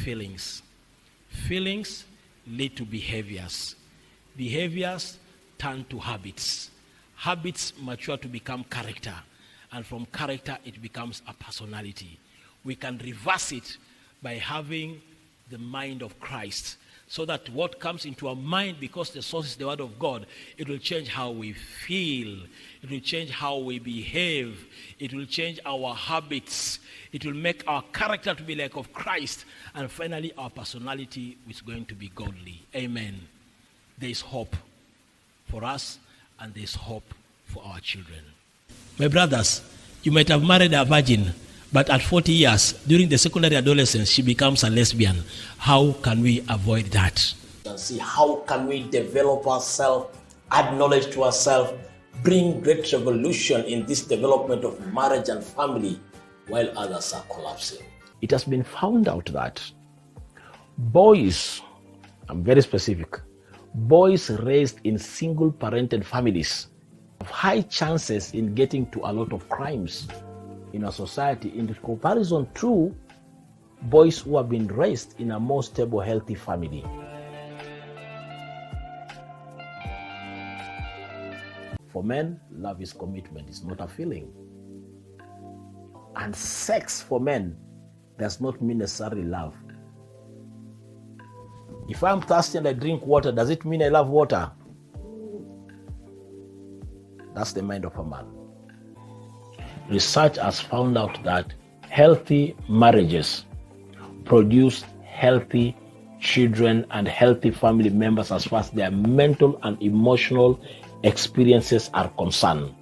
feelings. Feelings lead to behaviors. Behaviors turn to habits. Habits mature to become character. And from character, it becomes a personality. We can reverse it by having the mind of Christ, so that what comes into our mind, because the source is the word of God, it will change how we feel. It will change how we behave. It will change our habits. It will make our character to be like of Christ. And finally, our personality is going to be godly. Amen. There is hope for us, and there is hope for our children. My brothers, you might have married a virgin, but at 40 years, during the secondary adolescence, she becomes a lesbian. How can we avoid that? And see, how can we develop ourselves, add knowledge to ourselves, bring great revolution in this development of marriage and family while others are collapsing? It has been found out that boys, I'm very specific, boys raised in single-parented families have high chances in getting to a lot of crimes in our society in comparison to boys who have been raised in a more stable, healthy family. For men, love is commitment, it's not a feeling. And sex for men does not mean necessarily love. If I'm thirsty and I drink water, does it mean I love water? That's the mind of a man. Research has found out that healthy marriages produce healthy children and healthy family members as far as their mental and emotional experiences are concerned.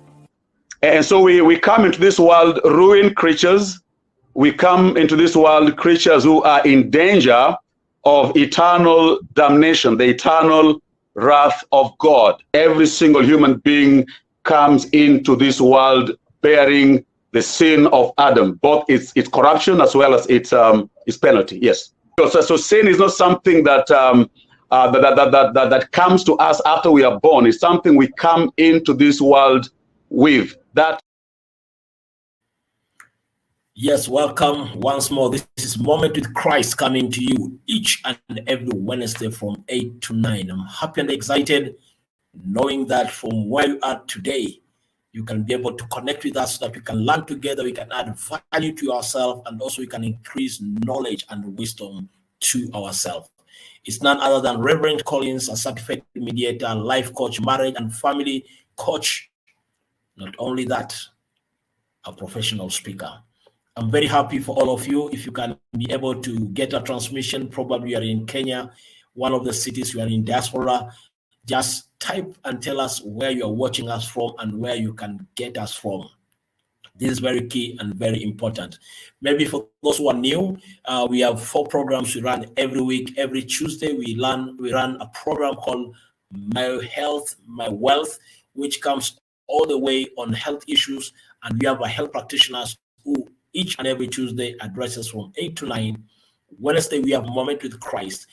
And so we come into this world ruined creatures. We come into this world creatures who are in danger of eternal damnation, the eternal wrath of God. Every single human being comes into this world bearing the sin of Adam, both its corruption as well as its penalty. Yes. So sin is not something that that comes to us after we are born. It's something we come into this world with. That. Yes, welcome once more. This is Moment with Christ coming to you each and every Wednesday from 8 to 9. I'm happy and excited knowing that from where you are today, you can be able to connect with us so that we can learn together, we can add value to ourselves, and also we can increase knowledge and wisdom to ourselves. It's none other than Reverend Collins, a certified mediator, life coach, marriage and family coach. Not only that, a professional speaker. I'm very happy for all of you. If you can be able to get a transmission, probably you are in Kenya, one of the cities you are in diaspora, just type and tell us where you are watching us from and where you can get us from. This is very key and very important. Maybe for those who are new, we have 4 programs we run every week. Every Tuesday, we run a program called My Health, My Wealth, which comes all the way on health issues. And we have a health practitioners who each and every Tuesday addresses from 8 to 9. Wednesday, we have Moment with Christ.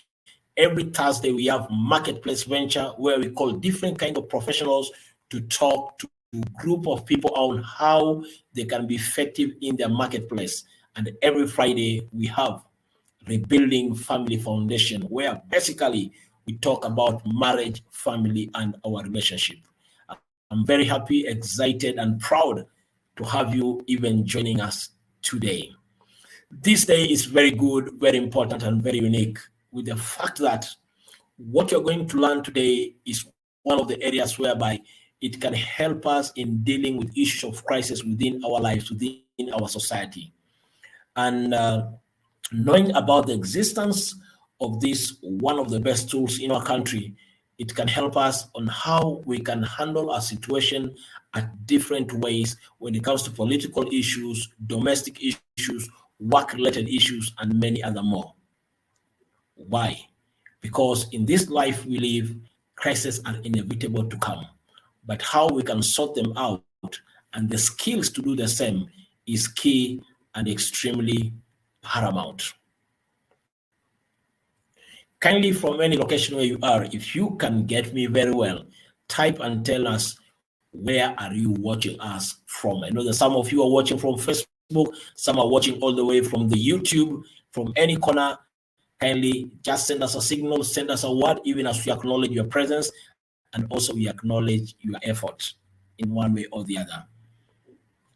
Every Thursday, we have Marketplace Venture, where we call different kinds of professionals to talk to a group of people on how they can be effective in their marketplace. And every Friday, we have Rebuilding Family Foundation, where basically we talk about marriage, family, and our relationship. I'm very happy, excited, and proud to have you even joining us today. This day is very good, very important, and very unique, with the fact that what you're going to learn today is one of the areas whereby it can help us in dealing with issues of crisis within our lives, within our society. And knowing about the existence of this, one of the best tools in our country, it can help us on how we can handle our situation at different ways when it comes to political issues, domestic issues, work-related issues, and many other more. Why? Because in this life we live, crises are inevitable to come. But how we can sort them out and the skills to do the same is key and extremely paramount. Kindly, from any location where you are, if you can get me very well, type and tell us where are you watching us from. I know that some of you are watching from Facebook, some are watching all the way from the YouTube, from any corner. kindly just send us a signal, send us a word, even as we acknowledge your presence, and also we acknowledge your effort in one way or the other.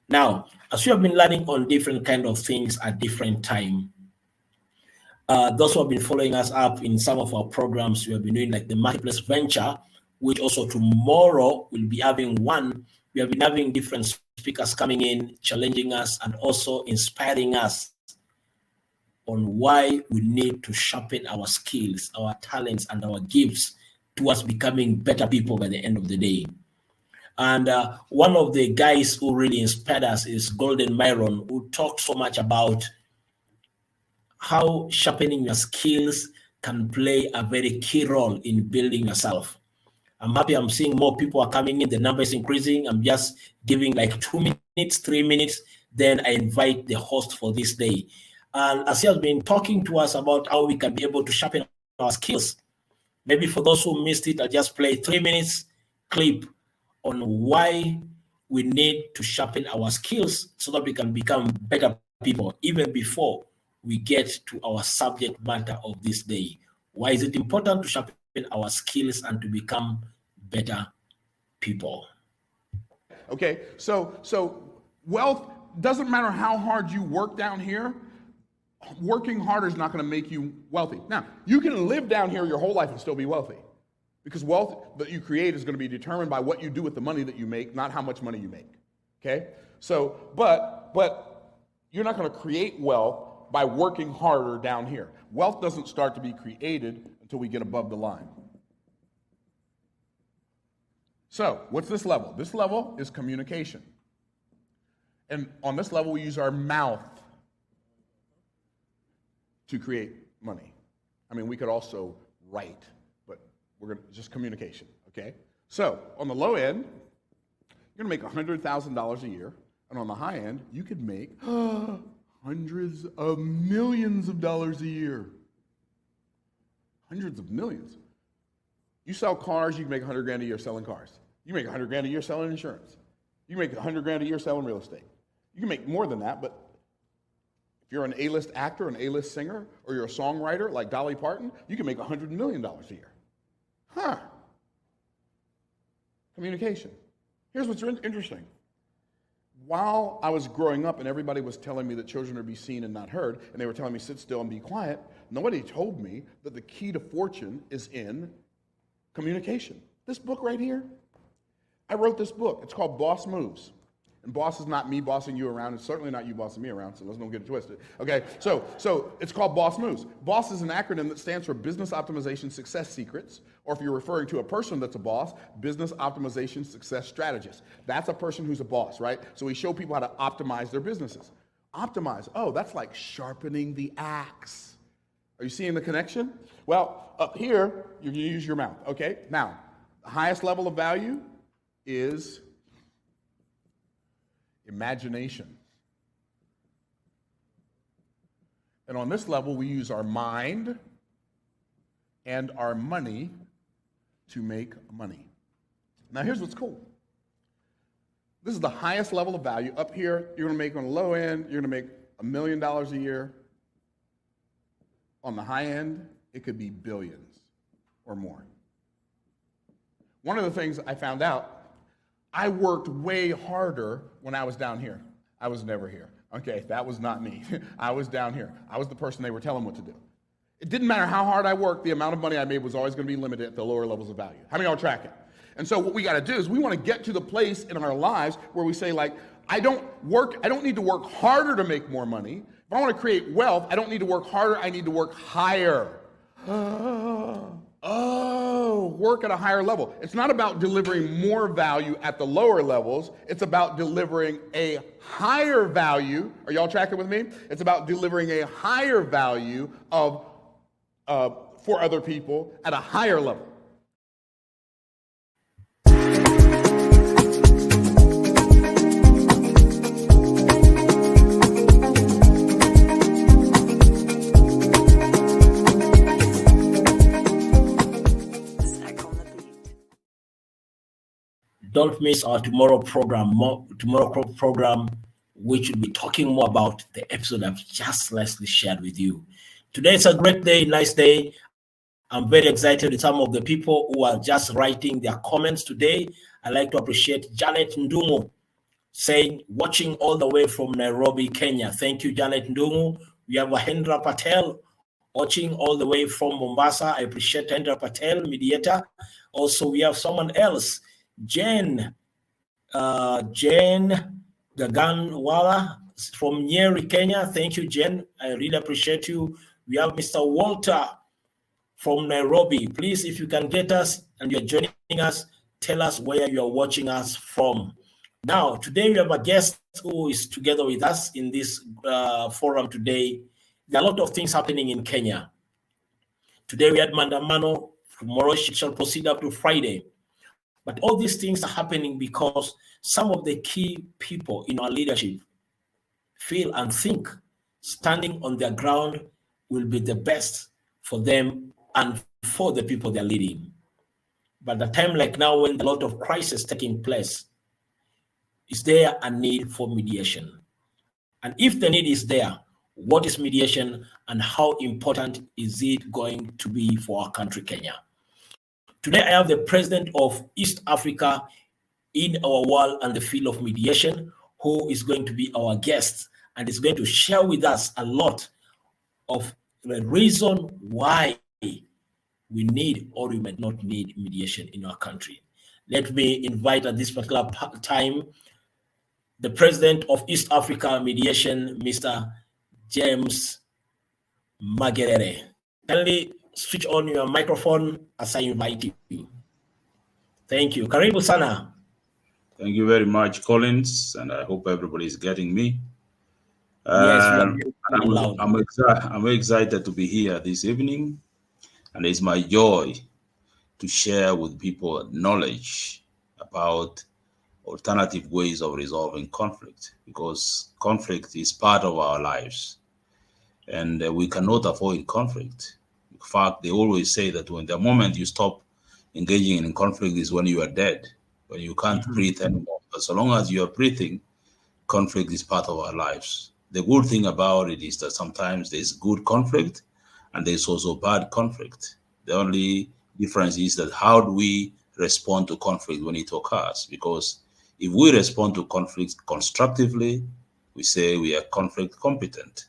Now, as we have been learning on different kind of things at different time, those who have been following us up in some of our programs, we have been doing like the marketplace venture, which also tomorrow we'll be having one. We have been having different speakers coming in, challenging us, and also inspiring us on why we need to sharpen our skills, our talents, and our gifts towards becoming better people by the end of the day. And one of the guys who really inspired us is Golden Myron, who talked so much about how sharpening your skills can play a very key role in building yourself. I'm happy I'm seeing more people are coming in. The number is increasing. I'm just giving like 2 minutes, 3 minutes. Then I invite the host for this day. And as he has been talking to us about how we can be able to sharpen our skills, maybe for those who missed it, I'll just play 3 minutes clip on why we need to sharpen our skills so that we can become better people even before we get to our subject matter of this day. Why is it important to sharpen our skills and to become better people? Okay, so wealth doesn't matter how hard you work down here. Working harder is not going to make you wealthy. Now, you can live down here your whole life and still be wealthy, because wealth that you create is going to be determined by what you do with the money that you make, not how much money you make. Okay? So, but you're not going to create wealth by working harder down here. Wealth doesn't start to be created until we get above the line. So, what's this level? This level is communication. And on this level, we use our mouth to create money. I mean, we could also write, but we're going to just communication, okay? So, on the low end, you're going to make $100,000 a year, and on the high end, you could make hundreds of millions of dollars a year. Hundreds of millions. You sell cars, you can make $100,000 a year selling cars. You make $100,000 a year selling insurance. You can make $100,000 a year selling real estate. You can make more than that, but if you're an A-list actor, an A-list singer, or you're a songwriter like Dolly Parton, you can make $100 million a year. Huh. Communication. Here's what's interesting. While I was growing up and everybody was telling me that children are to be seen and not heard, and they were telling me sit still and be quiet, nobody told me that the key to fortune is in communication. This book right here, I wrote this book. It's called Boss Moves. And boss is not me bossing you around. It's certainly not you bossing me around, so let's don't get it twisted. Okay, so it's called Boss Moves. Boss is an acronym that stands for Business Optimization Success Secrets, or if you're referring to a person that's a boss, Business Optimization Success Strategist. That's a person who's a boss, right? So we show people how to optimize their businesses. Optimize, oh, that's like sharpening the axe. Are you seeing the connection? Well, up here, you're gonna use your mouth, okay? Now, the highest level of value is imagination. And on this level, we use our mind and our money to make money. Now, here's what's cool. This is the highest level of value. Up here, you're going to make on the low end, you're going to make $1 million a year. On the high end, it could be billions or more. One of the things I found out, I worked way harder when I was down here. I was never here. Okay, that was not me. I was down here. I was the person they were telling what to do. It didn't matter how hard I worked, the amount of money I made was always going to be limited at the lower levels of value. How many of y'all track it? And so what we got to do is we want to get to the place in our lives where we say, like, I don't need to work harder to make more money. If I want to create wealth, I don't need to work harder, I need to work higher. Work at a higher level. It's not about delivering more value at the lower levels. It's about delivering a higher value. Are y'all tracking with me? It's about delivering a higher value for other people at a higher level. Don't miss our tomorrow program, which will be talking more about the episode I've just lastly shared with you. Today is a great day, nice day. I'm very excited with some of the people who are just writing their comments today. I'd like to appreciate Janet Ndungu saying, watching all the way from Nairobi, Kenya. Thank you, Janet Ndungu. We have Hendra Patel watching all the way from Mombasa. I appreciate Hendra Patel, mediator. Also, we have someone else, Jane Gaganwala from Nyeri, Kenya. Thank you, Jen. I really appreciate you. We have Mr. Walter from Nairobi. Please, if you can get us and you're joining us, tell us where you are watching us from. Now, today we have a guest who is together with us in this forum today. There are a lot of things happening in Kenya. Today we had Mandamano. Tomorrow it shall proceed up to Friday. But all these things are happening because some of the key people in our leadership feel and think standing on their ground will be the best for them and for the people they're leading. But at a time like now, when a lot of crisis taking place, is there a need for mediation? And if the need is there, what is mediation and how important is it going to be for our country, Kenya? Today, I have the president of East Africa in our world and the field of mediation, who is going to be our guest and is going to share with us a lot of the reason why we need or we might not need mediation in our country. Let me invite at this particular time the president of East Africa Mediation, Mr. James Magerere. Kindly switch on your microphone as I invite you. Thank you. Karibu sana. Thank you very much, Collins, and I hope everybody is getting me. Yes, I'm excited to be here this evening, and it's my joy to share with people knowledge about alternative ways of resolving conflict, because conflict is part of our lives, and we cannot avoid conflict. In fact, they always say that when the moment you stop engaging in conflict is when you are dead, when you can't breathe anymore. But so long as you are breathing, conflict is part of our lives. The good thing about it is that sometimes there's good conflict and there's also bad conflict. The only difference is that how do we respond to conflict when it occurs? Because if we respond to conflict constructively, we say we are conflict competent.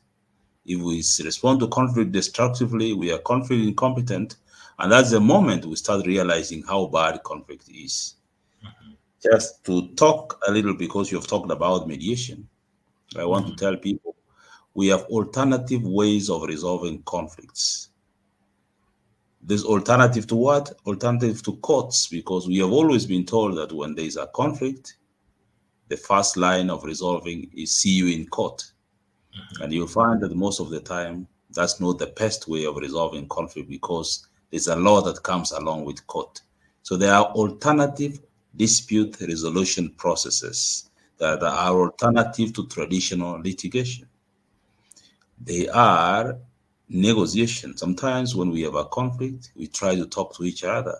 If we respond to conflict destructively, we are conflict incompetent. And that's the moment we start realizing how bad conflict is. Just to talk a little, because you've talked about mediation, I want to tell people we have alternative ways of resolving conflicts. There's alternative to what? Alternative to courts, because we have always been told that when there is a conflict, the first line of resolving is see you in court. And you'll find that most of the time, that's not the best way of resolving conflict, because there's a law that comes along with court. So there are alternative dispute resolution processes that are alternative to traditional litigation. They are negotiation. Sometimes when we have a conflict, we try to talk to each other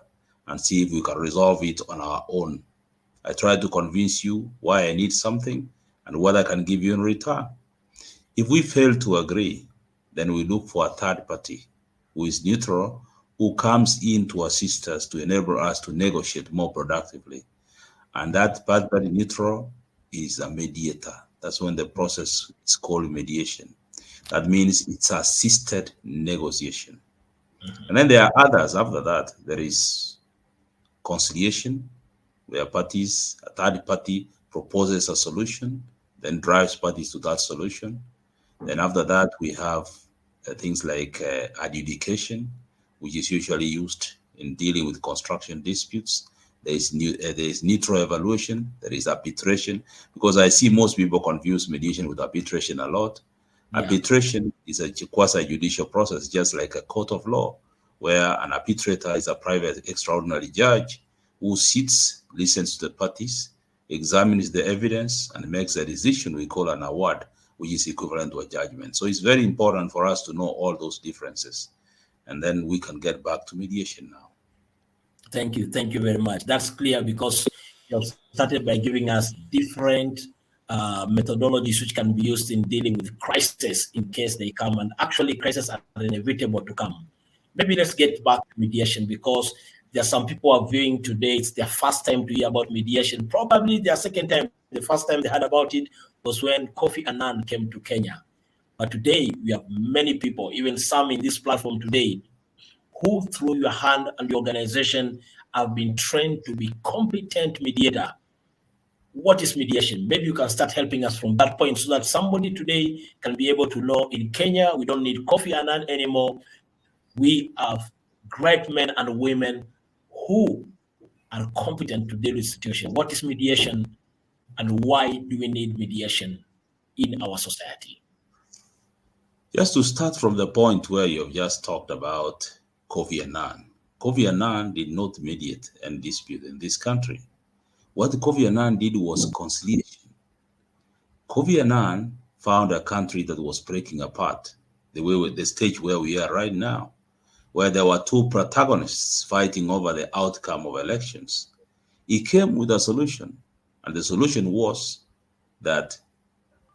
and see if we can resolve it on our own. I try to convince you why I need something and what I can give you in return. If we fail to agree, then we look for a third party who is neutral, who comes in to assist us to enable us to negotiate more productively. And that third party neutral is a mediator. That's when the process is called mediation. That means it's assisted negotiation. And then there are others after that. There is conciliation, where a third party proposes a solution, then drives parties to that solution. Then after that, we have things like adjudication, which is usually used in dealing with construction disputes. There is neutral evaluation. There is arbitration, because I see most people confuse mediation with arbitration a lot. Yeah. Arbitration is a quasi-judicial process, just like a court of law, where an arbitrator is a private extraordinary judge who sits, listens to the parties, examines the evidence, and makes a decision we call an award, which is equivalent to a judgment. So it's very important for us to know all those differences. And then we can get back to mediation now. Thank you. Thank you very much. That's clear, because you have started by giving us different methodologies which can be used in dealing with crises in case they come, and actually crises are inevitable to come. Maybe let's get back to mediation, because there are some people are viewing today, it's their first time to hear about mediation, probably their second time. The first time they heard about it was when Kofi Annan came to Kenya. But today we have many people, even some in this platform today, who through your hand and your organization have been trained to be competent mediator. What is mediation? Maybe you can start helping us from that point, so that somebody today can be able to know, in Kenya, we don't need Kofi Annan anymore. We have great men and women who are competent to deal with situation. What is mediation, and why do we need mediation in our society? Just to start from the point where you've just talked about Kofi Annan. Kofi Annan did not mediate and dispute in this country. What Kofi Annan did was conciliation. Kofi Annan found a country that was breaking apart, the stage where we are right now, where there were two protagonists fighting over the outcome of elections. He came with a solution, and the solution was that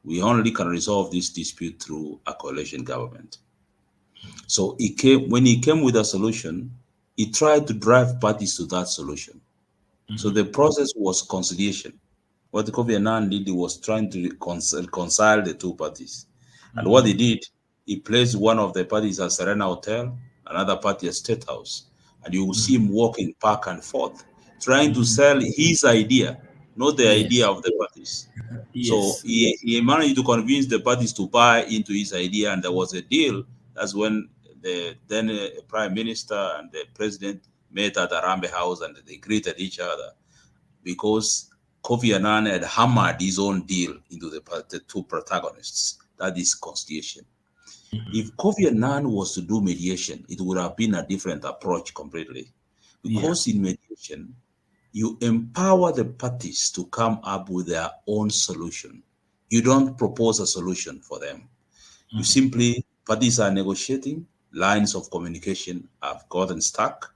we only can resolve this dispute through a coalition government. So when he came with a solution, he tried to drive parties to that solution. So the process was conciliation. What Kofi Annan did was trying to reconcile the two parties. And what he did, he placed one of the parties at Serena Hotel, another party at State House. And you will see him walking back and forth, trying to sell his idea, not the idea of the parties. Yes. So he managed to convince the parties to buy into his idea, and there was a deal. That's when the then Prime Minister and the President met at Arambe House, and they greeted each other, because Kofi Annan had hammered his own deal into the two protagonists. That is conciliation. If Kofi Annan was to do mediation, it would have been a different approach completely. Because in mediation, you empower the parties to come up with their own solution. You don't propose a solution for them. You simply, parties are negotiating, lines of communication have gotten stuck.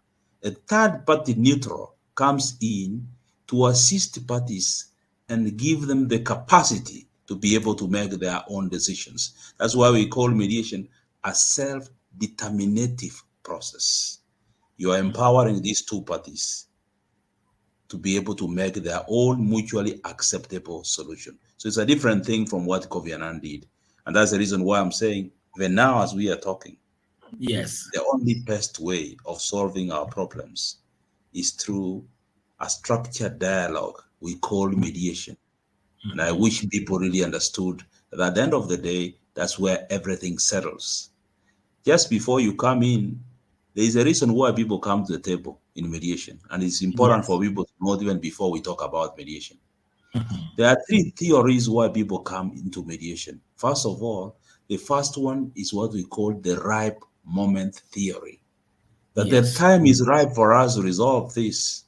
A third party neutral comes in to assist parties and give them the capacity to be able to make their own decisions. That's why we call mediation a self-determinative process. You are empowering these two parties to be able to make their own mutually acceptable solution. So it's a different thing from what Kofi Annan did. And that's the reason why I'm saying, even now as we are talking, the only best way of solving our problems is through a structured dialogue we call mediation. And I wish people really understood that at the end of the day, that's where everything settles. Just before you come in, there is a reason why people come to the table in mediation. And it's important for people to know even before we talk about mediation. There are three theories why people come into mediation. First of all, the first one is what we call the ripe moment theory. That the time is ripe for us to resolve this.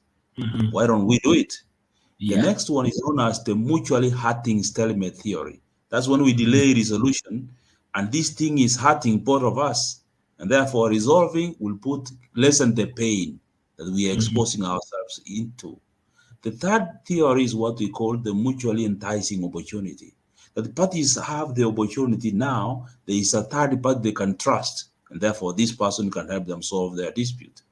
Why don't we do it? The next one is known as the mutually hurting stalemate theory. That's when we delay resolution, and this thing is hurting both of us. And therefore, resolving will lessen the pain that we are exposing ourselves into. The third theory is what we call the mutually enticing opportunity. That the parties have the opportunity now, there is a third party they can trust, and therefore this person can help them solve their dispute.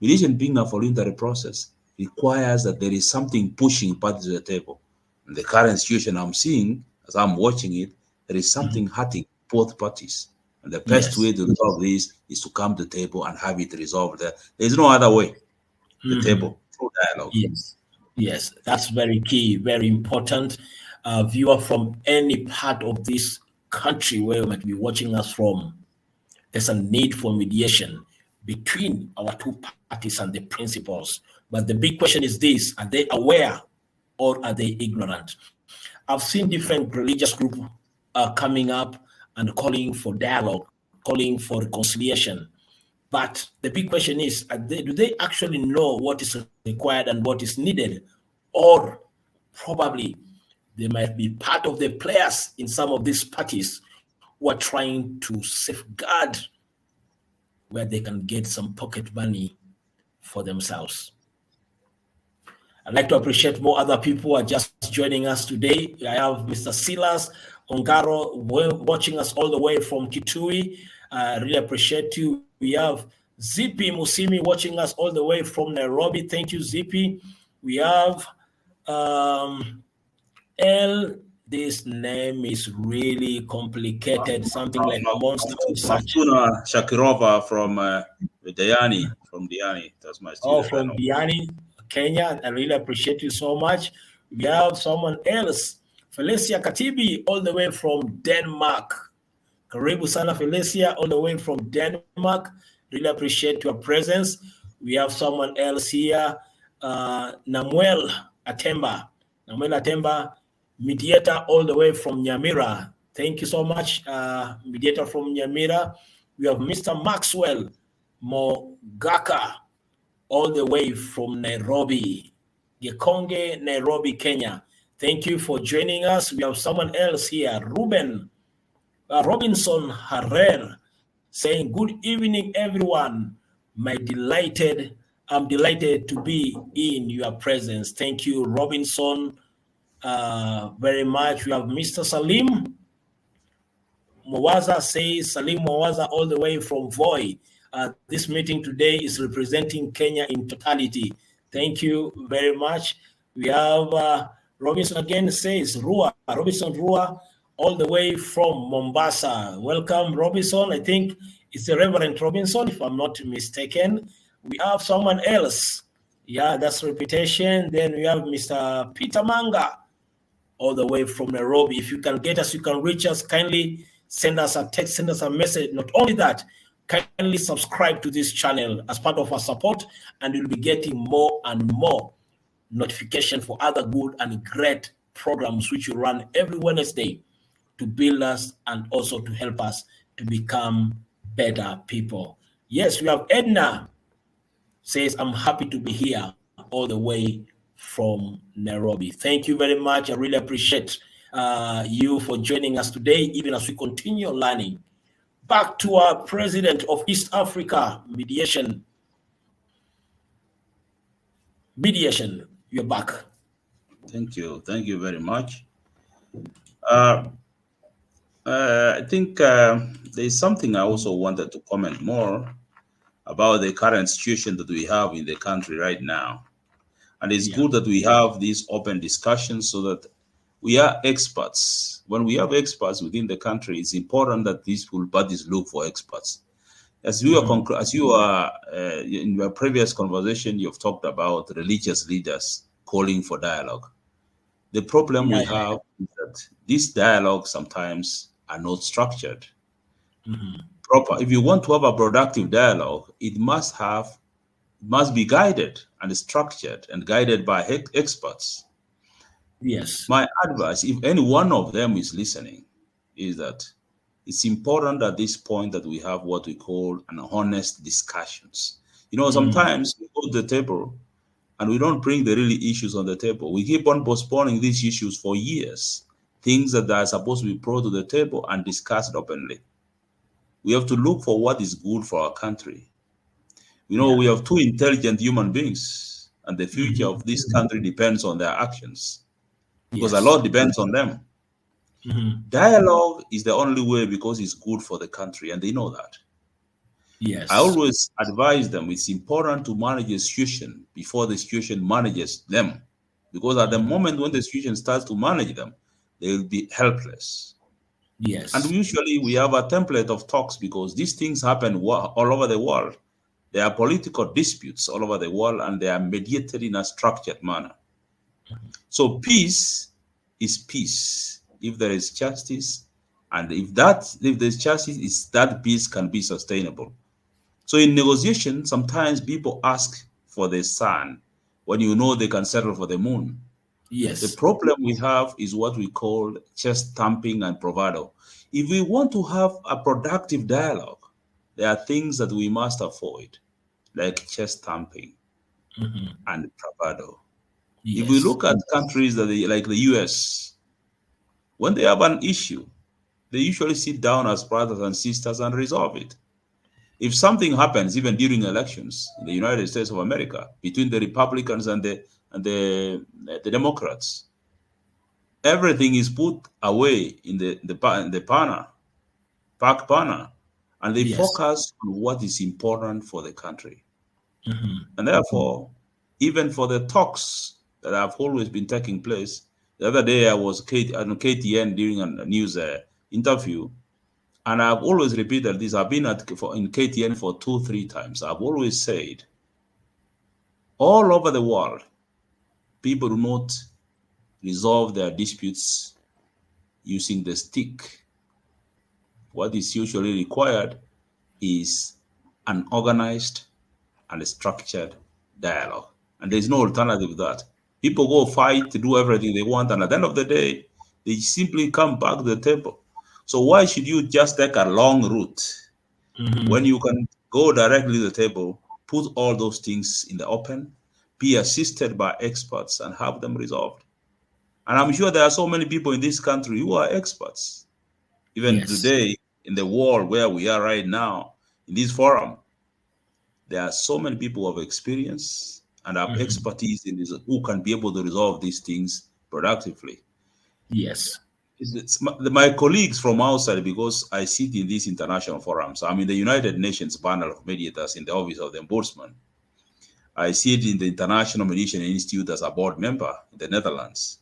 Mediation being a voluntary process requires that there is something pushing parties to the table. In the current situation I'm seeing, as I'm watching it, there is something hurting both parties. And the best way to resolve this is to come to the table and have it resolved there. There's no other way. The table, through dialogue. Yes, that's very key, very important. Viewer from any part of this country where you might be watching us from, there's a need for mediation between our two parties and the principals. But the big question is this: are they aware or are they ignorant? I've seen different religious groups coming up and calling for dialogue, calling for reconciliation. But the big question is, do they actually know what is required and what is needed? Or probably they might be part of the players in some of these parties who are trying to safeguard where they can get some pocket money for themselves. I'd like to appreciate more other people who are just joining us today. I have Mr. Silas Ongaro watching us all the way from Kitui. I really appreciate you. We have Zippy Musimi watching us all the way from Nairobi. Thank you, Zippy. We have this name is really complicated, something like Monster Research. Maftuna Shakirova from Diani. That's my student. Oh, from Diani, Kenya. I really appreciate you so much. We have someone else, Felicia Katibi, all the way from Denmark. Karibu sana Felicia, all the way from Denmark. Really appreciate your presence. We have someone else here, Namuel Atemba. Namuel Atemba, mediator all the way from Nyamira. Thank you so much, mediator from Nyamira. We have Mr. Maxwell Mogaka, all the way from Nairobi, Gekonge, Nairobi, Kenya. Thank you for joining us. We have someone else here, Robinson Harrer, saying, good evening, everyone. I'm delighted to be in your presence. Thank you, Robinson, very much. We have Mr. Salim Mwaza says, Salim Mwaza all the way from Voi. This meeting today is representing Kenya in totality. Thank you very much. We have Robinson again says, Robinson Rua, all the way from Mombasa. Welcome, Robinson. I think it's the Reverend Robinson, if I'm not mistaken. We have someone else. Yeah, that's reputation. Then we have Mr. Peter Manga, all the way from Nairobi. If you can get us, you can reach us, kindly send us a text, send us a message. Not only that, kindly subscribe to this channel as part of our support, and you'll be getting more and more notification for other good and great programs which you run every Wednesday to build us and also to help us to become better people. Yes, we have Edna says, I'm happy to be here all the way from Nairobi. Thank you very much. I really appreciate you for joining us today, even as we continue learning. Back to our president of East Africa, Mediation, you're back. Thank you very much. I think there's something I also wanted to comment more about the current situation that we have in the country right now. And it's good that we have these open discussions so that we are experts. When we have experts within the country, it's important that these full bodies look for experts. As you are in your previous conversation, you've talked about religious leaders calling for dialogue. The problem we have is that these dialogues sometimes are not structured. Proper. If you want to have a productive dialogue, it must be guided and structured and guided by experts. Yes. My advice, if any one of them is listening, is that it's important at this point that we have what we call an honest discussions. Sometimes we go to the table and we don't bring the really issues on the table. We keep on postponing these issues for years, things that are supposed to be brought to the table and discussed openly. We have to look for what is good for our country. We have two intelligent human beings, and the future of this country depends on their actions, because a lot depends on them. Dialogue is the only way, because it's good for the country, and they know that. Yes. I always advise them it's important to manage a situation before the situation manages them, because at the moment when the situation starts to manage them, they will be helpless. Yes. And usually we have a template of talks, because these things happen all over the world. There are political disputes all over the world, and they are mediated in a structured manner. So peace is peace if there is justice, and if there's justice, that peace can be sustainable. So in negotiation, sometimes people ask for the sun when they can settle for the moon. Yes. The problem we have is what we call chest thumping and bravado. If we want to have a productive dialogue, there are things that we must avoid, like chest thumping and bravado. Yes. If we look at countries like the US, when they have an issue, they usually sit down as brothers and sisters and resolve it. If something happens, even during elections in the United States of America, between the Republicans and the and the Democrats. Everything is put away in the park burner, and they Yes. focus on what is important for the country. Mm-hmm. And therefore, even for the talks that have always been taking place, the other day I was on KTN during a news interview, and I've always repeated this. I've been in KTN for 2-3 times. I've always said, all over the world, people do not resolve their disputes using the stick. What is usually required is an organized and a structured dialogue. And there's no alternative to that. People go fight to do everything they want, and at the end of the day, they simply come back to the table. So why should you just take a long route when you can go directly to the table, put all those things in the open, be assisted by experts, and have them resolved? And I'm sure there are so many people in this country who are experts. Even today, in the world where we are right now, in this forum, there are so many people who have experience and have expertise in this, who can be able to resolve these things productively. Yes. My colleagues from outside, because I sit in these international forums, I'm in the United Nations panel of mediators in the Office of the Ombudsman. I sit in the International Mediation Institute as a board member in the Netherlands.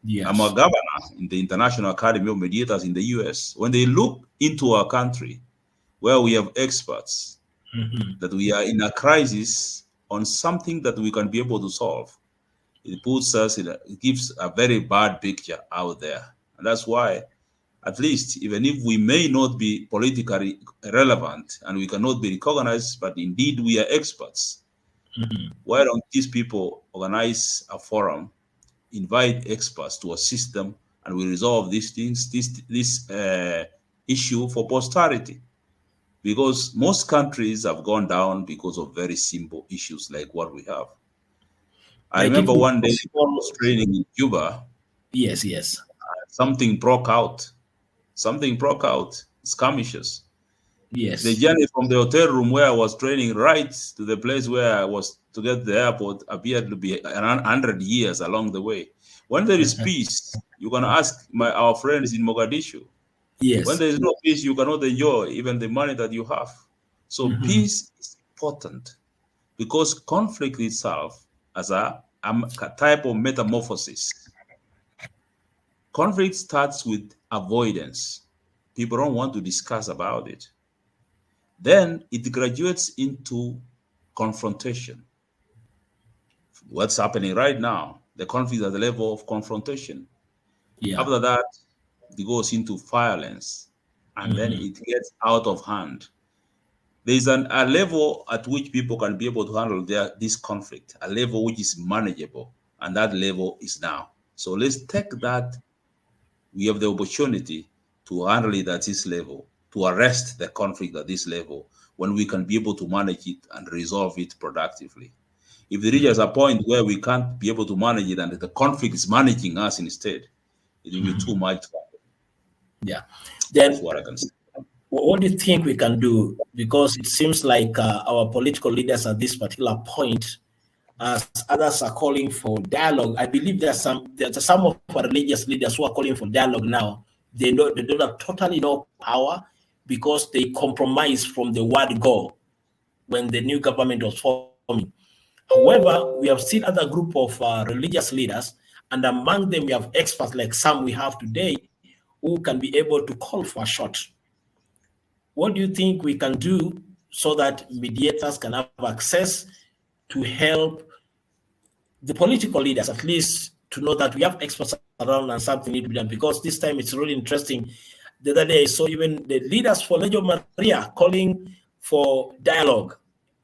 Yes. I'm a governor in the International Academy of Mediators in the US. When they look into our country, where we have experts, that we are in a crisis on something that we can be able to solve, it puts us it gives a very bad picture out there. And that's why, at least, even if we may not be politically relevant and we cannot be recognized, but indeed we are experts, why don't these people organize a forum, invite experts to assist them, and we resolve these things, this issue for posterity? Because most countries have gone down because of very simple issues like what we have. I remember one day I was training in Cuba. Yes. Something broke out. Skirmishes. Yes. The journey from the hotel room where I was training right to the place where I was to get to the airport appeared to be around 100 years along the way. When there is peace, you can ask our friends in Mogadishu. Yes. When there is no peace, you cannot enjoy even the money that you have. So peace is important, because conflict itself as a type of metamorphosis. Conflict starts with avoidance. People don't want to discuss about it. Then it graduates into confrontation. What's happening right now, the conflict at the level of confrontation. Yeah. After that, it goes into violence, and then it gets out of hand. There's a level at which people can be able to handle this conflict, a level which is manageable, and that level is now. So let's take that. We have the opportunity to handle it at this level, to arrest the conflict at this level, when we can be able to manage it and resolve it productively. If it reaches a point where we can't be able to manage it and the conflict is managing us instead, it will be too much. Yeah. Then, that's what I can say. What do you think we can do? Because it seems like our political leaders at this particular point, as others are calling for dialogue, I believe there's some of our religious leaders who are calling for dialogue now. They don't have totally no power, because they compromised from the word go when the new government was forming. However, we have seen other group of religious leaders, and among them we have experts like some we have today, who can be able to call for a shot. What do you think we can do so that mediators can have access to help the political leaders, at least to know that we have experts around and something need to be done? Because this time it's really interesting. The other day I saw even the leaders for Legio Maria calling for dialogue.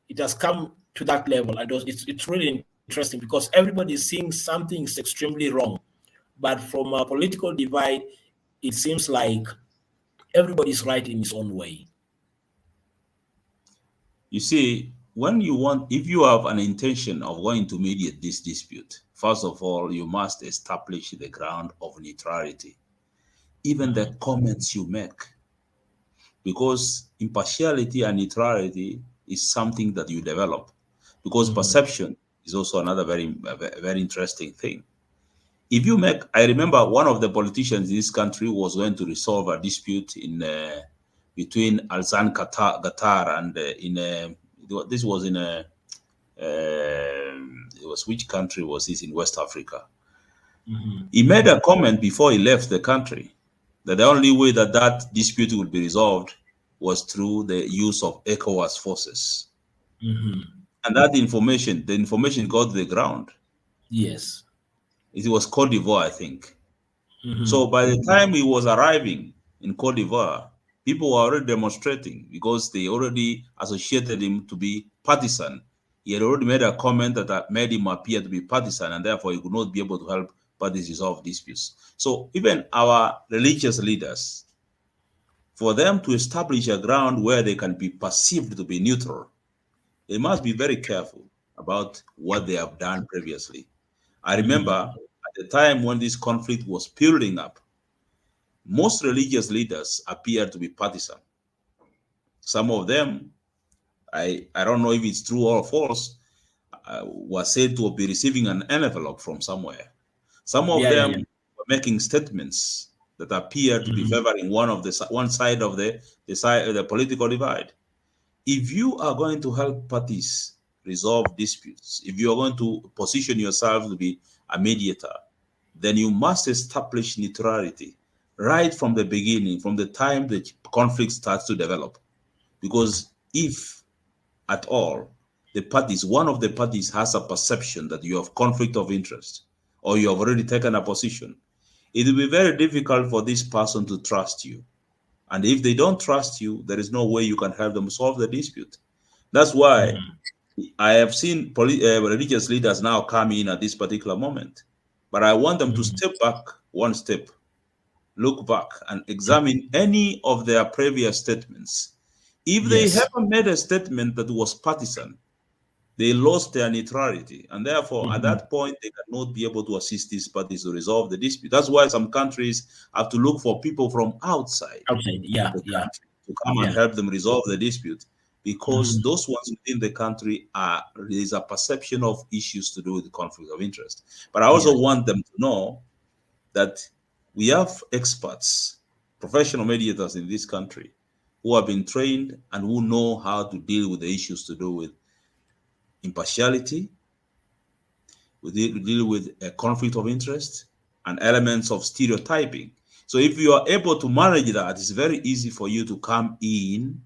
It has come to that level, and it's really interesting, because everybody is seeing something is extremely wrong. But from a political divide, it seems like everybody's right in his own way. You see, if you have an intention of going to mediate this dispute, first of all, you must establish the ground of neutrality, even the comments you make, because impartiality and neutrality is something that you develop, because perception is also another very interesting thing. If you make, I remember one of the politicians in this country was going to resolve a dispute in between Alzan Qatar and this was in it was, which country was this, in West Africa? He made a comment before he left the country that the only way that that dispute would be resolved was through the use of ECOWAS forces. And that information, the information got to the ground. Yes. It was Cote d'Ivoire, I think. So by the time he was arriving in Cote d'Ivoire, people were already demonstrating because they already associated him to be partisan. He had already made a comment that made him appear to be partisan, and therefore he could not be able to help parties resolve disputes. So even our religious leaders, for them to establish a ground where they can be perceived to be neutral, they must be very careful about what they have done previously. I remember at the time when this conflict was building up, most religious leaders appeared to be partisan. Some of them, I don't know if it's true or false, were said to be receiving an envelope from somewhere. Some of them were making statements that appear to be favoring one side of the political divide. If you are going to help parties resolve disputes, if you are going to position yourself to be a mediator, then you must establish neutrality right from the beginning, from the time the conflict starts to develop. Because if at all one of the parties has a perception that you have conflict of interest, or you have already taken a position, it will be very difficult for this person to trust you. And if they don't trust you, there is no way you can help them solve the dispute. That's why I have seen religious leaders now come in at this particular moment. But I want them to step back one step, look back, and examine any of their previous statements. If they haven't made a statement that was partisan, they lost their neutrality. And therefore, at that point, they cannot be able to assist these parties to resolve the dispute. That's why some countries have to look for people from outside the country to come and help them resolve the dispute. Because those ones within the country there is a perception of issues to do with the conflict of interest. But I also want them to know that we have experts, professional mediators in this country who have been trained and who know how to deal with the issues to do with impartiality, we deal with a conflict of interest and elements of stereotyping. So if you are able to manage that, it's very easy for you to come in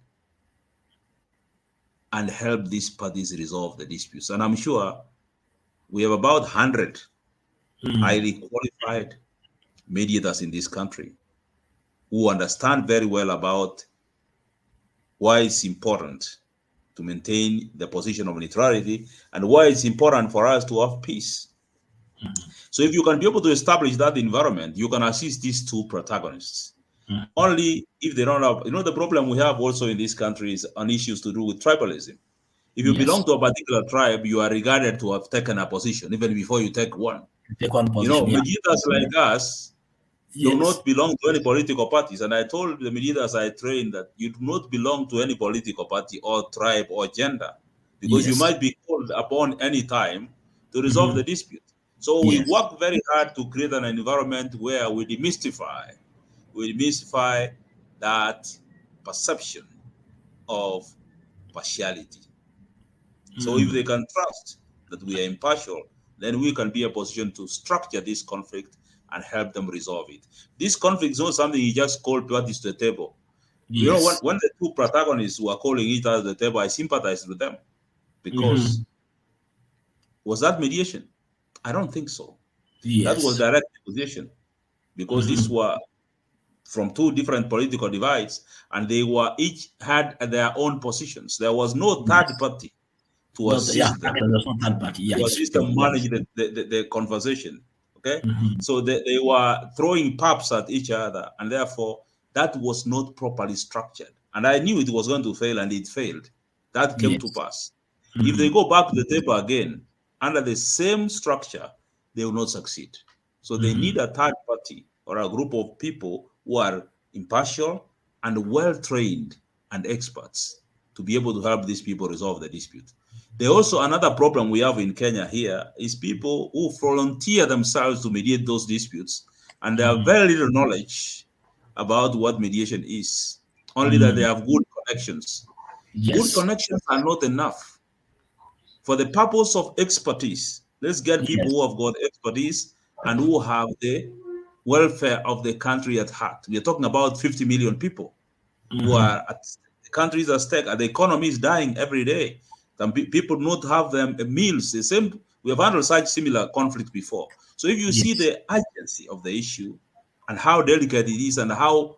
and help these parties resolve the disputes. And I'm sure we have about 100 highly qualified mediators in this country who understand very well about why it's important to maintain the position of neutrality and why it's important for us to have peace. So if you can be able to establish that environment, you can assist these two protagonists. Only if they don't have, the problem we have also in this country is on issues to do with tribalism. If you belong to a particular tribe, you are regarded to have taken a position even before you take one. Mediators like us do not belong to any political parties. And I told the mediators I trained that you do not belong to any political party or tribe or gender, because you might be called upon any time to resolve the dispute. So we work very hard to create an environment where we demystify that perception of partiality. So if they can trust that we are impartial, then we can be in a position to structure this conflict and help them resolve it. This conflict is not something you just call parties to the table. When the two protagonists were calling each other to the table, I sympathized with them, because was that mediation? I don't think so. That was direct negotiation, because these were from two different political divides, and they were each had their own positions. There was no third party to assist them. To assist them manage the conversation. Okay, so they were throwing pubs at each other, and therefore that was not properly structured. And I knew it was going to fail, and it failed. That came to pass. If they go back to the table again under the same structure, they will not succeed. So they need a third party or a group of people who are impartial and well trained and experts to be able to help these people resolve the dispute. There also another problem we have in Kenya here is people who volunteer themselves to mediate those disputes, and they have very little knowledge about what mediation is, only that they have good connections. Yes. Good connections are not enough. For the purpose of expertise, let's get people who have got expertise and who have the welfare of the country at heart. We are talking about 50 million people who are at the country is at stake, and the economy is dying every day. Some people not have them meals. The same, we have handled such similar conflict before. So if you see the urgency of the issue and how delicate it is and how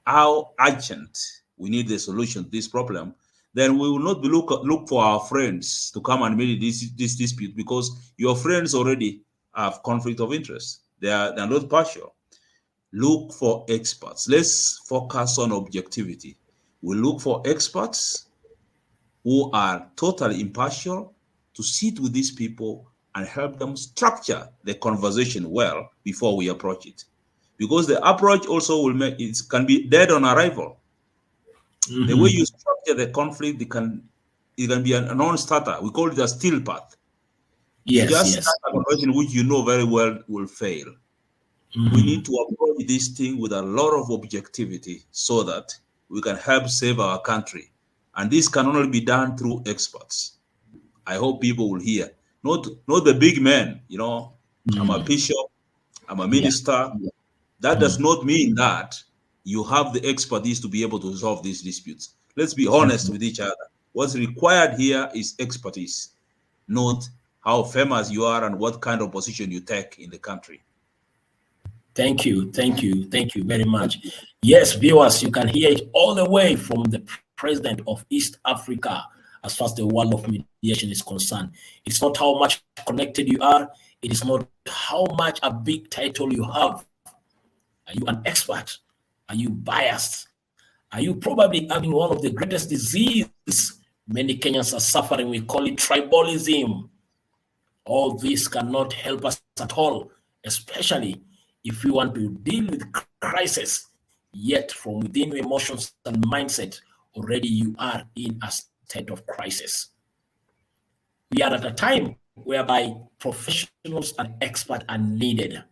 urgent we need the solution to this problem, then we will not be look for our friends to come and mediate this dispute, because your friends already have conflict of interest. They're not partial. Look for experts. Let's focus on objectivity. We look for experts who are totally impartial to sit with these people and help them structure the conversation well before we approach it. Because the approach also will make it can be dead on arrival. The way you structure the conflict, it can be a non-starter. We call it a still path. Yes, Just start a conversation which you know very well will fail. We need to approach this thing with a lot of objectivity so that we can help save our country. And this can only be done through experts. I hope people will hear. Not the big men, you know, I'm a bishop, I'm a minister. That does not mean that you have the expertise to be able to resolve these disputes. Let's be honest with each other. What's required here is expertise, not how famous you are and what kind of position you take in the country. Thank you very much. Yes, viewers, you can hear it all the way from the president of East Africa as far as the world of mediation is concerned. It's not how much connected you are. It is not how much a big title you have. Are you an expert? Are you biased? Are you probably having one of the greatest diseases many Kenyans are suffering? We call it tribalism. All this cannot help us at all, especially if you want to deal with crisis, yet from within your emotions and mindset, already you are in a state of crisis. We are at a time whereby professionals and experts are needed.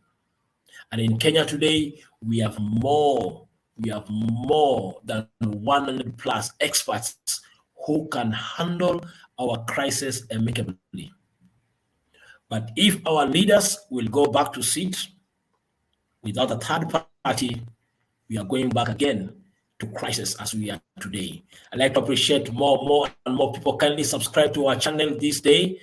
And in Kenya today, we have more than 100 plus experts who can handle our crisis amicably. But if our leaders will go back to seat without a third party, we are going back again to crisis as we are today. I'd like to appreciate more and more people kindly subscribe to our channel this day.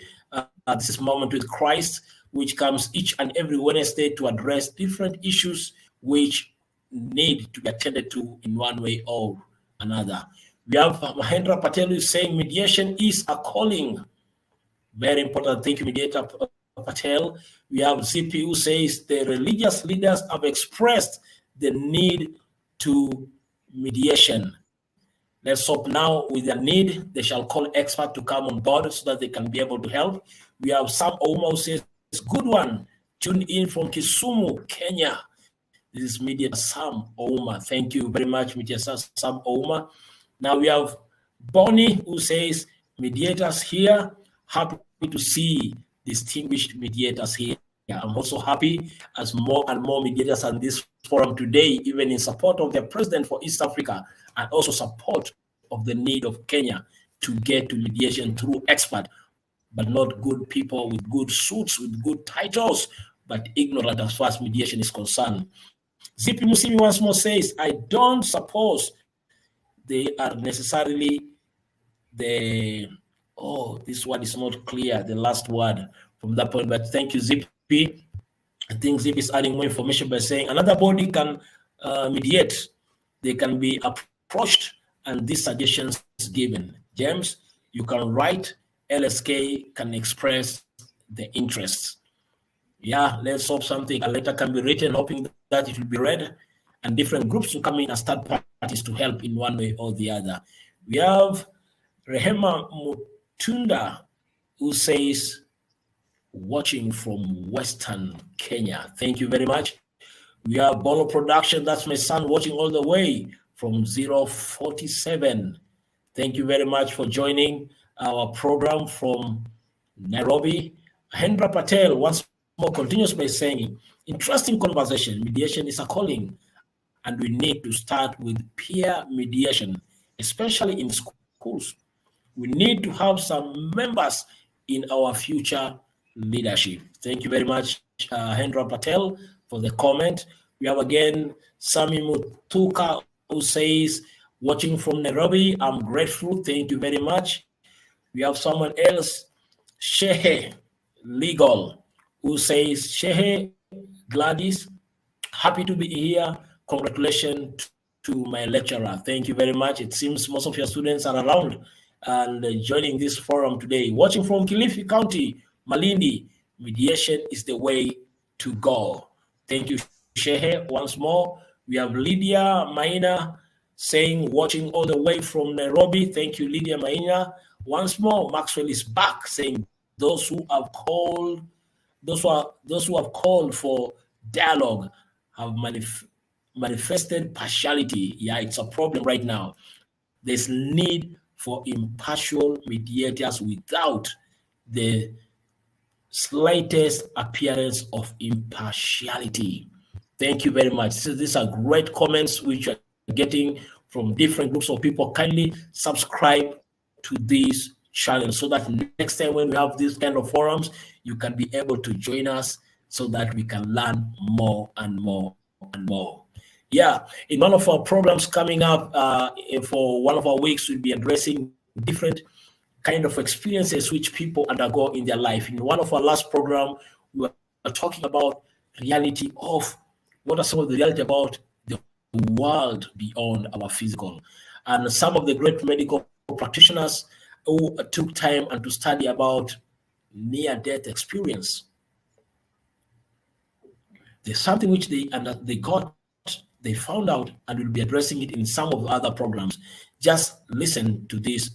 This is Moment with Christ, which comes each and every Wednesday to address different issues which need to be attended to in one way or another. We have Mahendra Patel who is saying mediation is a calling. Very important. Thank you, Mediator Patel. We have CP who says the religious leaders have expressed the need to mediation. Let's hope now with their need, they shall call experts to come on board so that they can be able to help. We have Sam Ouma who says, good one, tune in from Kisumu, Kenya. This is Mediator Sam Ouma. Thank you very much, Mediator Sam Ouma. Now we have Bonnie who says, mediators here, happy to see distinguished mediators here. I'm also happy as more and more mediators on this forum today, even in support of the president for East Africa, and also support of the need of Kenya to get to mediation through expert, but not good people with good suits, with good titles, but ignorant as far as mediation is concerned. Zipi Musimi once more says, I don't suppose they are necessarily this word is not clear, the last word from that point, but thank you, Zipi. I think Zipi is adding more information by saying another body can mediate. They can be approached and these suggestions given. James, you can write, LSK can express the interests. Yeah, let's hope something, a letter can be written, hoping that it will be read, and different groups will come in as third parties to help in one way or the other. We have Rehema Mutunda, who says, watching from Western Kenya. Thank you very much. We have Bolo Production, that's my son, watching all the way from 047. Thank you very much for joining our program from Nairobi. Hendra Patel once more continues by saying, interesting conversation. Mediation is a calling, and we need to start with peer mediation, especially in schools. We need to have some members in our future leadership. Thank you very much, Hendra Patel, for the comment. We have again Sami Mutuka, who says, watching from Nairobi, I'm grateful. Thank you very much. We have someone else, Shehe Legal, who says, Shehe Gladys, happy to be here. Congratulations to my lecturer. Thank you very much. It seems most of your students are around and joining this forum today. Watching from Kilifi County, Malindi, mediation is the way to go. Thank you, Shehe, once more. We have Lydia Maina saying, watching all the way from Nairobi. Thank you, Lydia Maina. Once more, Maxwell is back saying, those who have called for dialogue have manifested partiality. Yeah, it's a problem right now. There's need for impartial mediators without the slightest appearance of impartiality. Thank you very much. So these are great comments which are getting from different groups of people. Kindly subscribe to this channel so that next time when we have these kind of forums, you can be able to join us so that we can learn more and more and more. Yeah, in one of our programs coming up for one of our weeks, we'll be addressing different kind of experiences which people undergo in their life. In one of our last program, we were talking about reality of what are some of the reality about the world beyond our physical. And some of the great medical practitioners who took time and to study about near-death experience. There's something which they found out, and we'll be addressing it in some of the other programs. Just listen to this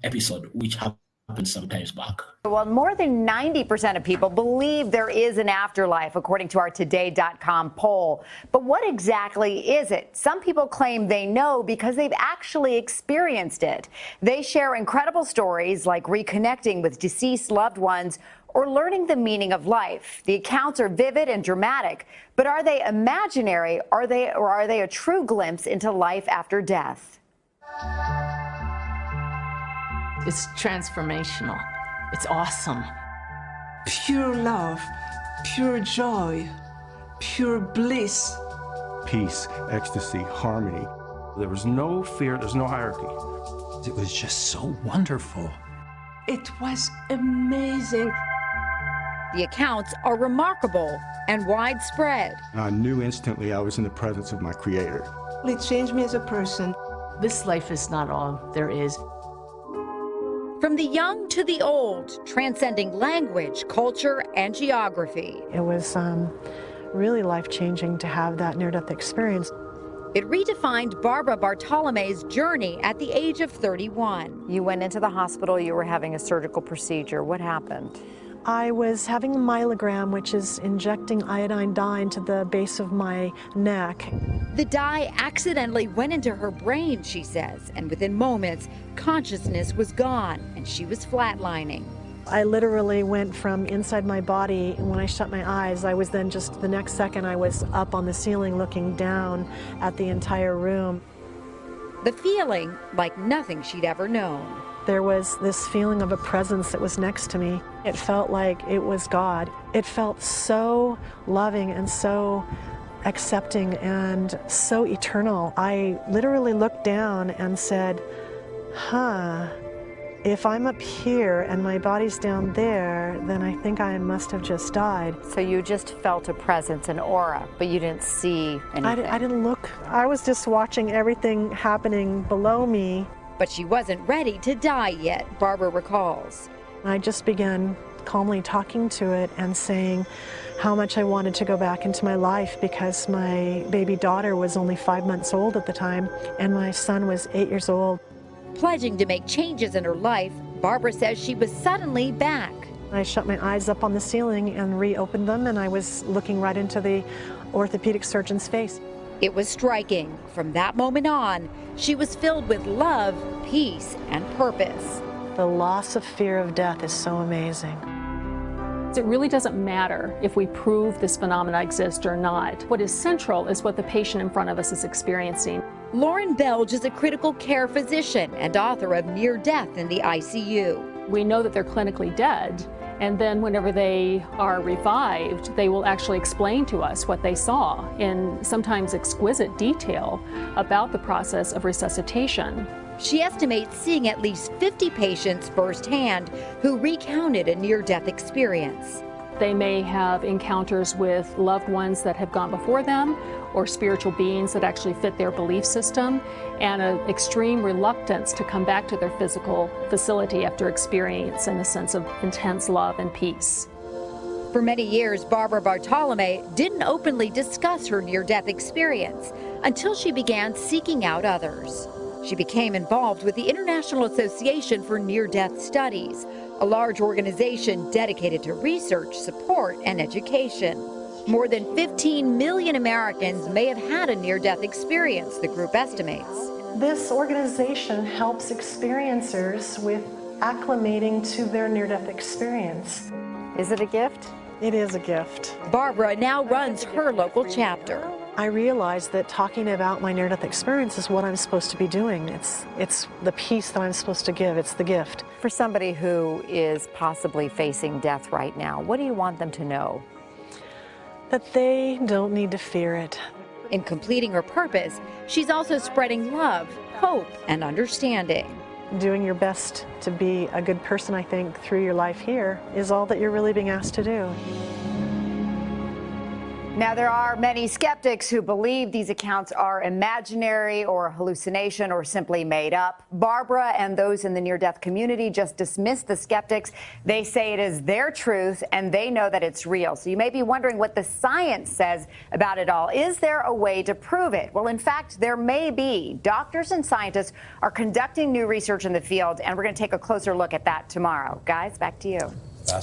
episode, which happened sometimes back. Well, more than 90% of people believe there is an afterlife, according to our Today.com poll. But what exactly is it? Some people claim they know because they've actually experienced it. They share incredible stories like reconnecting with deceased loved ones or learning the meaning of life. The accounts are vivid and dramatic, but are they imaginary? Are they a true glimpse into life after death? It's transformational. It's awesome. Pure love, pure joy, pure bliss. Peace, ecstasy, harmony. There was no fear, there's no hierarchy. It was just so wonderful. It was amazing. The accounts are remarkable and widespread. I knew instantly I was in the presence of my Creator. It changed me as a person. This life is not all there is. From the young to the old, transcending language, culture, and geography. It was really life-changing to have that near-death experience. It redefined Barbara Bartolome's journey at the age of 31. You went into the hospital, you were having a surgical procedure. What happened? I was having a myelogram, which is injecting iodine dye into the base of my neck. The dye accidentally went into her brain, she says, and within moments, consciousness was gone and she was flatlining. I literally went from inside my body, and when I shut my eyes, I was then just the next second I was up on the ceiling looking down at the entire room. The feeling like nothing she'd ever known. There was this feeling of a presence that was next to me. It felt like it was God. It felt so loving and so accepting and so eternal. I literally looked down and said, if I'm up here and my body's down there, then I think I must have just died. So you just felt a presence, an aura, but you didn't see anything? I didn't look. I was just watching everything happening below me. But she wasn't ready to die yet, Barbara recalls. I just began calmly talking to it and saying how much I wanted to go back into my life because my baby daughter was only 5 months old at the time and my son was 8 years old. Pledging to make changes in her life, Barbara says she was suddenly back. I shut my eyes up on the ceiling and reopened them, and I was looking right into the orthopedic surgeon's face. It was striking. From that moment on, she was filled with love, peace, and purpose. The loss of fear of death is so amazing. It really doesn't matter if we prove this phenomena exists or not. What is central is what the patient in front of us is experiencing. Lauren Belge is a critical care physician and author of Near Death in the ICU. We know that they're clinically dead, and then whenever they are revived, they will actually explain to us what they saw in sometimes exquisite detail about the process of resuscitation. She estimates seeing at least 50 patients firsthand who recounted a near-death experience. They may have encounters with loved ones that have gone before them or spiritual beings that actually fit their belief system, and an extreme reluctance to come back to their physical facility after experiencing a sense of intense love and peace. For many years, Barbara Bartolome didn't openly discuss her near-death experience until she began seeking out others. She became involved with the International Association for Near-Death Studies, a large organization dedicated to research, support, and education. More than 15 million Americans may have had a near-death experience, the group estimates. This organization helps experiencers with acclimating to their near-death experience. Is it a gift? It is a gift. Barbara now runs her local chapter. I realized that talking about my near-death experience is what I'm supposed to be doing. It's the peace that I'm supposed to give. It's the gift. For somebody who is possibly facing death right now, what do you want them to know? That they don't need to fear it. In completing her purpose, she's also spreading love, hope, and understanding. Doing your best to be a good person, I think, through your life here is all that you're really being asked to do. Now, there are many skeptics who believe these accounts are imaginary or hallucination or simply made up. Barbara and those in the near-death community just dismiss the skeptics. They say it is their truth and they know that it's real. So you may be wondering what the science says about it all. Is there a way to prove it? Well, in fact, there may be. Doctors and scientists are conducting new research in the field, and we're going to take a closer look at that tomorrow. Guys, back to you.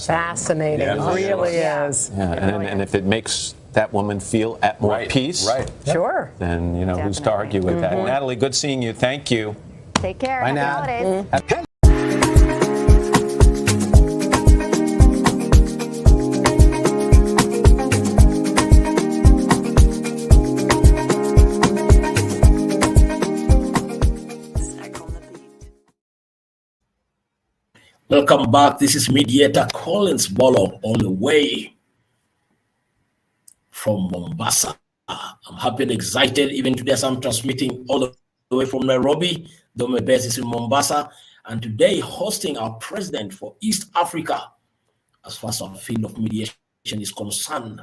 Fascinating. Yeah, It really is. Yeah, and if it makes that woman feel at more peace, Sure. then, you know, who's to argue with that? Natalie, good seeing you. Thank you. Take care. Bye, Happy Nat. holidays. Welcome back. This is Mediator Collins Bolo, all the way from Mombasa. I'm happy and excited. Even today, as I'm transmitting all the way from Nairobi, though my base is in Mombasa, and today hosting our president for East Africa as far as our field of mediation is concerned.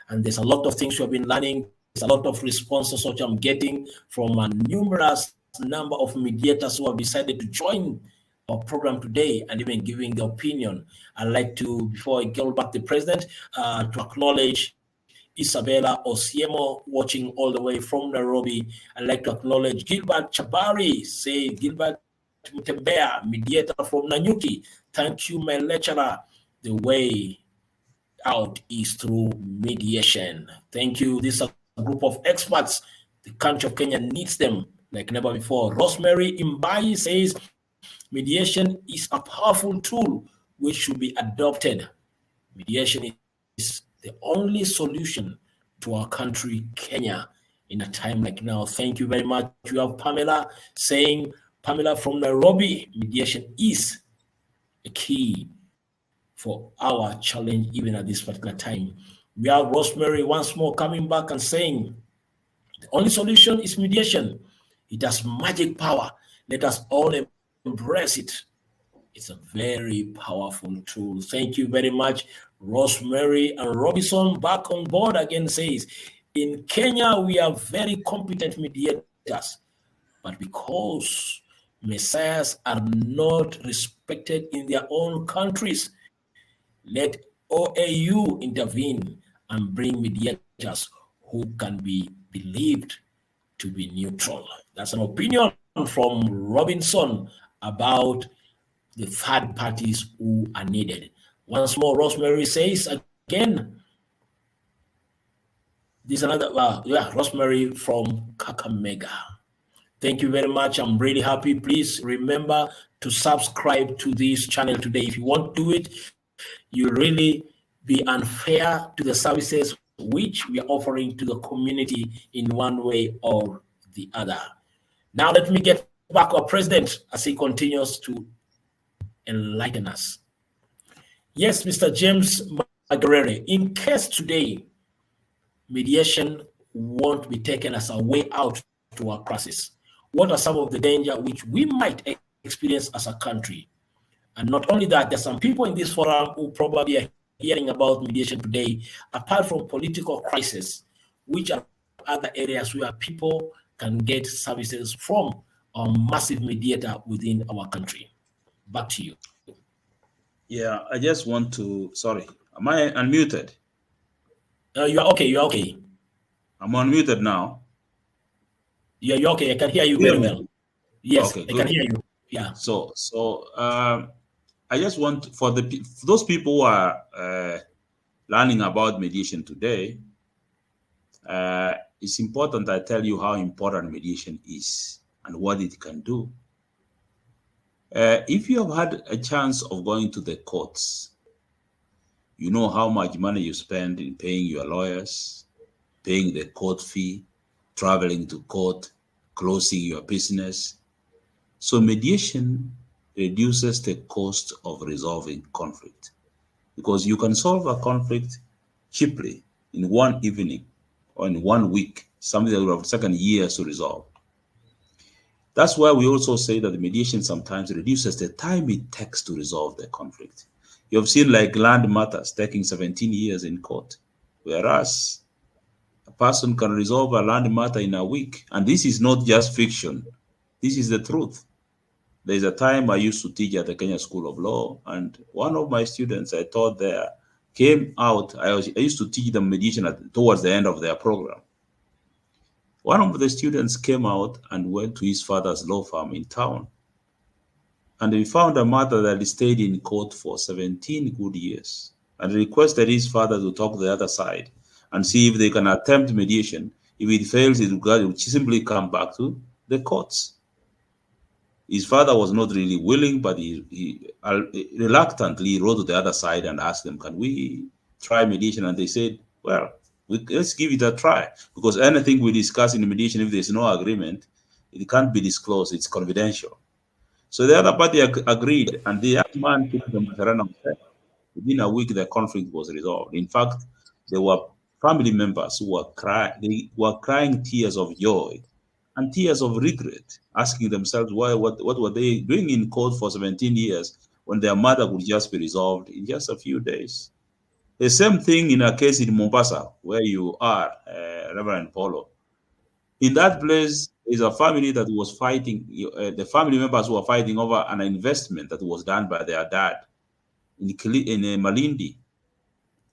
And there's a lot of things we've been learning. There's a lot of responses which I'm getting from a numerous number of mediators who have decided to join our program today and even giving their opinion. I'd like to, before I go back to the president, to acknowledge Isabella Osiemo, watching all the way from Nairobi. I'd like to acknowledge Gilbert Chabari, say Gilbert Mutembea, mediator from Nanyuki. Thank you, my lecturer. The way out is through mediation. Thank you. This is a group of experts. The country of Kenya needs them like never before. Rosemary Imbai says, mediation is a powerful tool which should be adopted. Mediation is the only solution to our country, Kenya, in a time like now. Thank you very much. You have Pamela saying, Pamela from Nairobi, mediation is a key for our challenge even at this particular time. We have Rosemary once more coming back and saying, the only solution is mediation. It has magic power. Let us all embrace it. It's a very powerful tool. Thank you very much. Rosemary and Robinson back on board again says, in Kenya, we are very competent mediators, but because messiahs are not respected in their own countries, let OAU intervene and bring mediators who can be believed to be neutral. That's an opinion from Robinson about the third parties who are needed. Once more, Rosemary says again, This is another, Rosemary from Kakamega. Thank you very much. I'm really happy. Please remember to subscribe to this channel today. If you won't do it, you really be unfair to the services which we are offering to the community in one way or the other. Now let me get back to our president as he continues to enlighten us. Yes, Mr. James Magarere, in case today mediation won't be taken as a way out to our crisis, what are some of the danger which we might experience as a country? And not only that, there's some people in this forum who probably are hearing about mediation today, apart from political crisis, which are other areas where people can get services from a massive mediator within our country. Back to you. Yeah, I just want to, sorry, am I unmuted? You are okay, you're okay. I'm unmuted now. Yeah, you're okay, I can hear you very well. Yes, okay, I can hear you. Yeah. So I just want, for those people who are learning about mediation today, it's important I tell you how important mediation is and what it can do. If you have had a chance of going to the courts, you know how much money you spend in paying your lawyers, paying the court fee, traveling to court, closing your business. So mediation reduces the cost of resolving conflict, because you can solve a conflict cheaply in one evening or in 1 week, something that will have taken years to resolve. That's why we also say that the mediation sometimes reduces the time it takes to resolve the conflict. You have seen like land matters taking 17 years in court, whereas a person can resolve a land matter in a week. And this is not just fiction. This is the truth. There's a time I used to teach at the Kenya School of Law, and one of my students I taught there came out. I used to teach them mediation towards the end of their program. One of the students came out and went to his father's law firm in town. And we found a matter that he stayed in court for 17 good years and requested his father to talk to the other side and see if they can attempt mediation. If it fails, it would simply come back to the courts. His father was not really willing, but he reluctantly wrote to the other side and asked them, can we try mediation? And they said, well, let's give it a try, because anything we discuss in mediation, if there's no agreement, it can't be disclosed, it's confidential. So the other party agreed, and the young man took them to Serena. Within a week, the conflict was resolved. In fact, there were family members who were crying tears of joy and tears of regret, asking themselves what were they doing in court for 17 years when their matter would just be resolved in just a few days. The same thing in a case in Mombasa, where you are, Reverend Paulo. In that place, is a family that was fighting, the family members were fighting over an investment that was done by their dad in Malindi.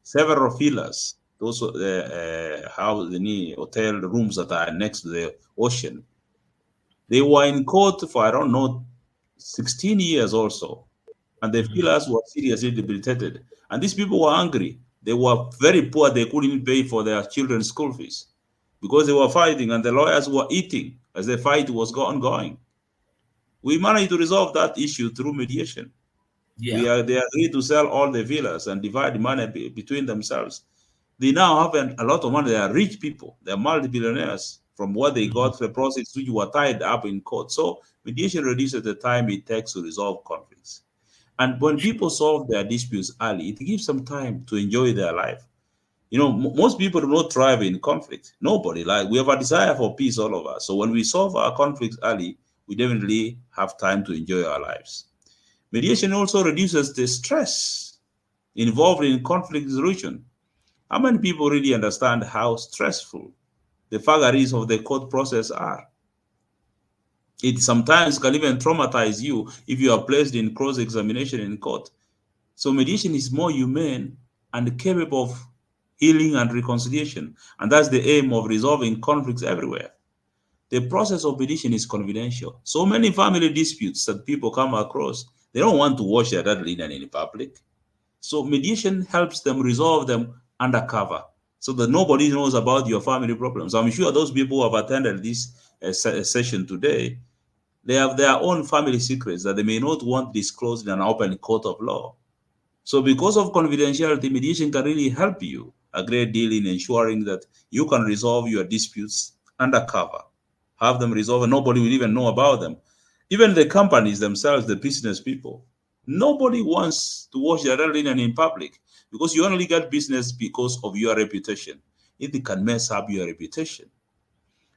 Several villas, those hotel rooms that are next to the ocean. They were in court for, I don't know, 16 years also. And the villas were seriously debilitated. And these people were angry. They were very poor. They couldn't pay for their children's school fees because they were fighting, and the lawyers were eating as the fight was ongoing. We managed to resolve that issue through mediation. Yeah. They agreed to sell all the villas and divide money between themselves. They now have a lot of money. They are rich people. They are multi-billionaires from what they got, the proceeds which were tied up in court. So mediation reduces the time it takes to resolve conflicts. And when people solve their disputes early, it gives them time to enjoy their life. You know, most people do not thrive in conflict. Nobody. Like, we have a desire for peace, all of us. So when we solve our conflicts early, we definitely have time to enjoy our lives. Mediation also reduces the stress involved in conflict resolution. How many people really understand how stressful the vagaries of the court process are? It sometimes can even traumatize you if you are placed in cross-examination in court. So mediation is more humane and capable of healing and reconciliation. And that's the aim of resolving conflicts everywhere. The process of mediation is confidential. So many family disputes that people come across, they don't want to watch their dad linen in public. So mediation helps them resolve them undercover. so that nobody knows about your family problems. I'm sure those people who have attended this session today, they have their own family secrets that they may not want disclosed in an open court of law. So because of confidentiality, mediation can really help you a great deal in ensuring that you can resolve your disputes undercover, have them resolved, and nobody will even know about them. Even the companies themselves, the business people, nobody wants to wash their linen in public, because you only get business because of your reputation. It can mess up your reputation.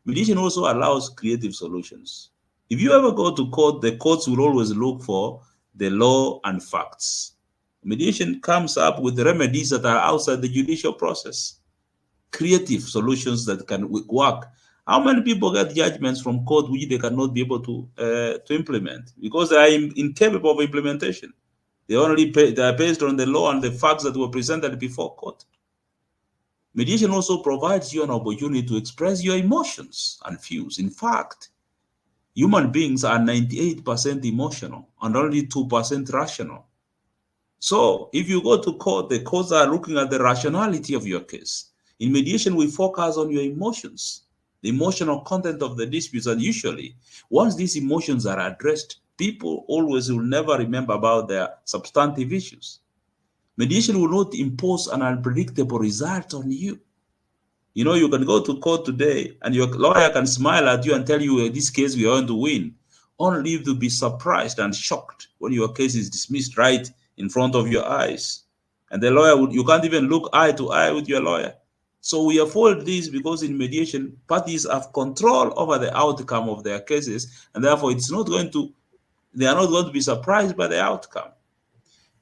Mediation also allows creative solutions. If you ever go to court, the courts will always look for the law and facts. Mediation comes up with remedies that are outside the judicial process, creative solutions that can work. How many people get judgments from court which they cannot be able to implement because they are incapable of implementation? They are based on the law and the facts that were presented before court. Mediation also provides you an opportunity to express your emotions and views. In fact, human beings are 98% emotional and only 2% rational. So if you go to court, the courts are looking at the rationality of your case. In mediation, we focus on your emotions, the emotional content of the disputes, and usually, once these emotions are addressed, people always will never remember about their substantive issues. Mediation will not impose an unpredictable result on you. You know, you can go to court today and your lawyer can smile at you and tell you, in this case, we are going to win, only to be surprised and shocked when your case is dismissed right in front of your eyes. And the lawyer, you can't even look eye to eye with your lawyer. So we avoid this because in mediation, parties have control over the outcome of their cases, and therefore they are not going to be surprised by the outcome.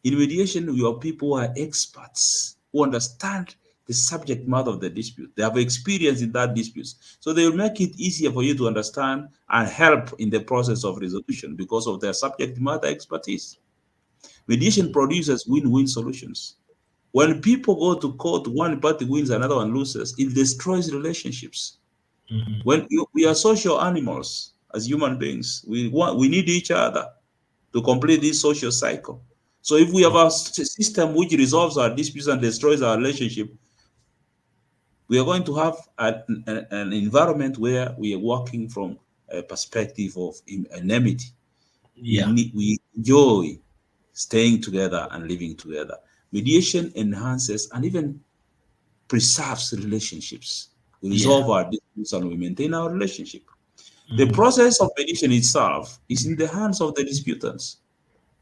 In mediation, your people are experts who understand the subject matter of the dispute. They have experience in that dispute. So they will make it easier for you to understand and help in the process of resolution because of their subject matter expertise. Mediation produces win-win solutions. When people go to court, one party wins, another one loses, it destroys relationships. When we are social animals as human beings, we need each other to complete this social cycle. So if we have a system which resolves our disputes and destroys our relationship, we are going to have an environment where we are working from a perspective of enmity. Yeah. We enjoy staying together and living together. Mediation enhances and even preserves relationships. We resolve our disputes and we maintain our relationship. The process of mediation itself is in the hands of the disputants.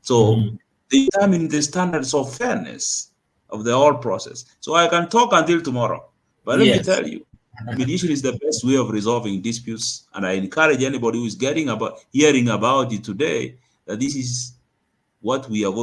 So they determine the standards of fairness of the whole process. So I can talk until tomorrow, but let me tell you, mediation is the best way of resolving disputes. And I encourage anybody who is hearing about it today, that this is what we have